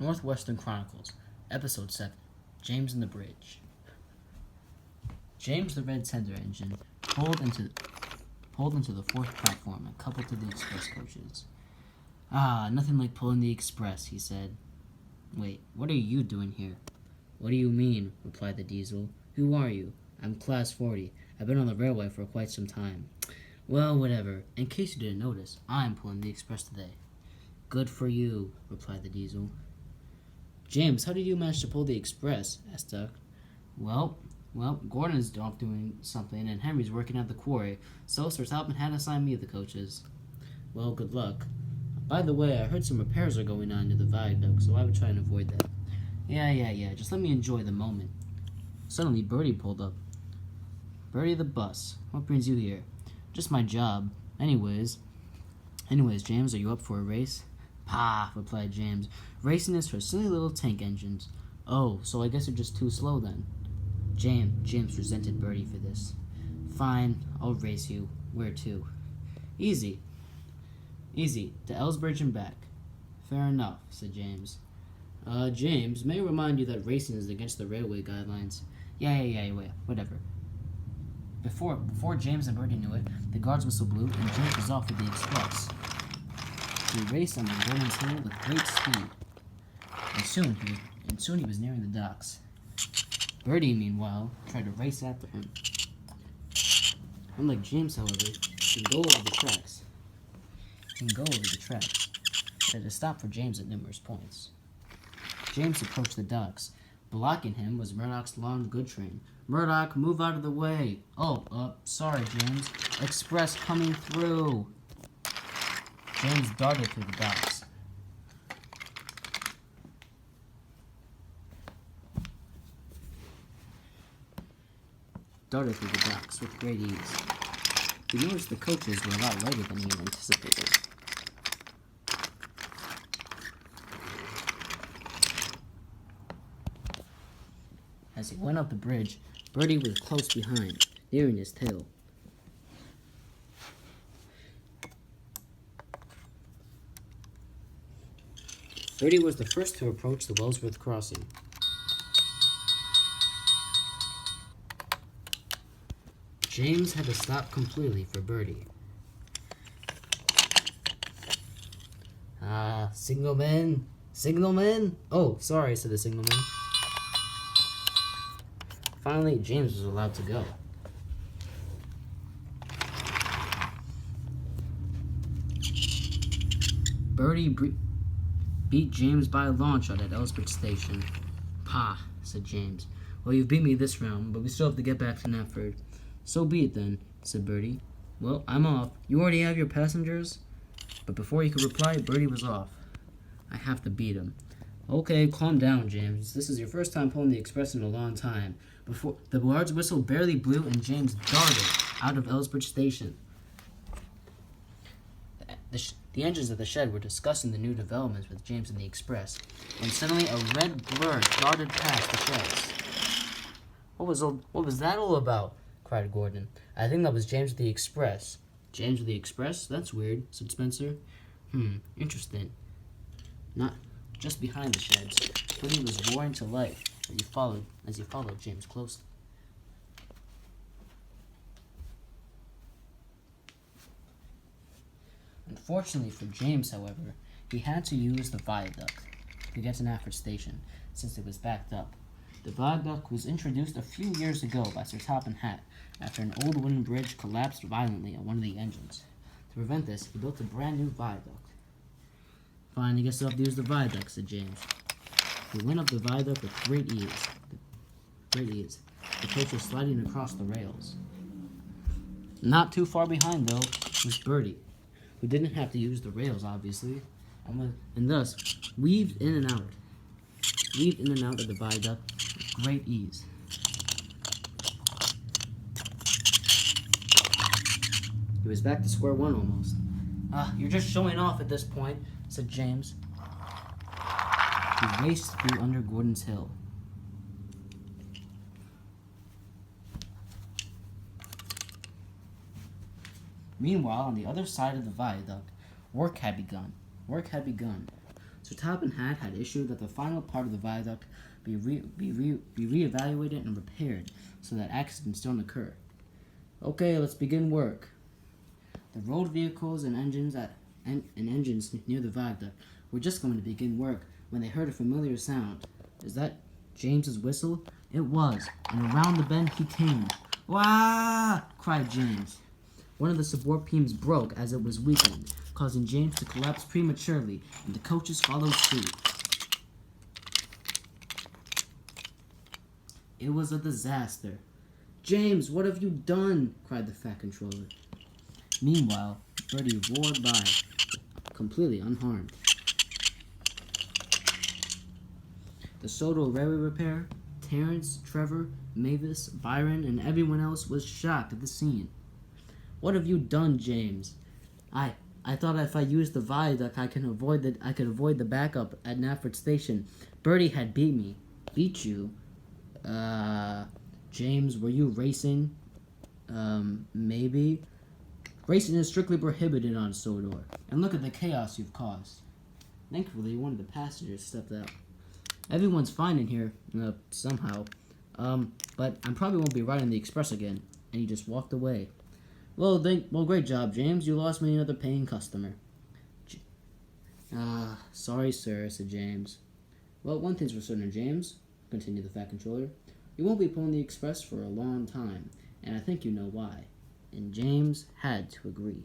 Western Chronicles, Episode 7, James and the Bridge. James the Red Tender Engine pulled into the fourth platform and coupled to the express coaches. "Ah, nothing like pulling the express," he said. "Wait, what are you doing here?" "What do you mean?" replied the diesel. "Who are you?" "I'm Class 40. I've been on the railway for quite some time." "Well, whatever. In case you didn't notice, I'm pulling the express today." "Good for you," replied the diesel. "James, how did you manage to pull the express?" asked Duck. Well, Gordon's off doing something, and Henry's working at the quarry, so Sir Talbot had assigned me the coaches." "Well, good luck. By the way, I heard some repairs are going on near the viaduct, so I would try and avoid that." Yeah, just let me enjoy the moment." Suddenly, Bertie pulled up. "Bertie the bus, what brings you here?" "Just my job. Anyways, James, are you up for a race?" "Pah," replied James. "Racing is for silly little tank engines." "Oh, so I guess you're just too slow then." James resented Bertie for this. "Fine, I'll race you. Where to?" Easy, to Ellsbridge and back." "Fair enough," said James. James, may I remind you that racing is against the railway guidelines." Yeah, whatever." Before James and Bertie knew it, the guard's whistle blew, and James was off with the express. He raced on the Gordon's Hill with great speed, and soon he was nearing the docks. Bertie, meanwhile, tried to race after him. Unlike James, however, he can go over the tracks. But had to stop for James at numerous points. James approached the docks. Blocking him was Murdoch's long good train. "Murdoch, move out of the way!" "Oh, sorry, James. Express coming through!" James darted through the docks. With great ease. He noticed the coaches were a lot lighter than he had anticipated. As he went up the bridge, Bertie was close behind, nearing his tail. Bertie was the first to approach the Wellsworth crossing. James had to stop completely for Bertie. Signalman! "Oh, sorry," said the signalman. Finally, James was allowed to go. Bertie beat James by a long shot at Ellsbridge Station. "Pah," said James. "Well, you've beat me this round, but we still have to get back to Knapford." "So be it then," said Bertie. "Well, I'm off. You already have your passengers?" But before he could reply, Bertie was off. "I have to beat him." "Okay, calm down, James. This is your first time pulling the express in a long time." Before the guard's whistle barely blew, and James darted out of Ellsbridge Station. The engines of the shed were discussing the new developments with James and the express, when suddenly a red blur darted past the sheds. What was that all about?" cried Gordon. "I think that was James with the express." "James with the express? That's weird," said Spencer. Interesting." Not just behind the sheds, Bertie was roaring to life as he followed James closely. Unfortunately for James, however, he had to use the viaduct to get to Knapford Station, since it was backed up. The viaduct was introduced a few years ago by Sir Topham Hatt after an old wooden bridge collapsed violently on one of the engines. To prevent this, he built a brand new viaduct. "Fine, I guess I'll have to use the viaduct," said James. He went up the viaduct with great ease. The coach was sliding across the rails. Not too far behind, though, was Bertie, who didn't have to use the rails, obviously, and thus weaved in and out of the viaduct with great ease. He was back to square one almost. You're just showing off at this point," said James. He raced through under Gordon's Hill. Meanwhile, on the other side of the viaduct, work had begun. So Top and Hat had issued that the final part of the viaduct be reevaluated and repaired so that accidents don't occur. Okay, let's begin work. The road vehicles and engines near the viaduct were just going to begin work when they heard a familiar sound. Is that James's whistle? It was, and around the bend he came. Wah! Cried James. One of the support beams broke as it was weakened, causing James to collapse prematurely, and the coaches followed suit. It was a disaster. James, what have you done? Cried the Fat Controller. Meanwhile, Bertie roared by, completely unharmed. The Soto Railway repair, Terrence, Trevor, Mavis, Byron, and everyone else was shocked at the scene. What have you done, James? I thought if I used the viaduct, I could avoid the backup at Nafford Station. Bertie had beat me. Beat you? James, were you racing? Maybe. Racing is strictly prohibited on Sodor. And look at the chaos you've caused. Thankfully, one of the passengers stepped out. Everyone's fine in here, somehow. But I probably won't be riding the express again. And he just walked away. Well, great job, James. You lost me another paying customer. Sorry, sir, said James. Well, one thing's for certain, James, continued the Fat Controller. You won't be pulling the express for a long time, and I think you know why. And James had to agree.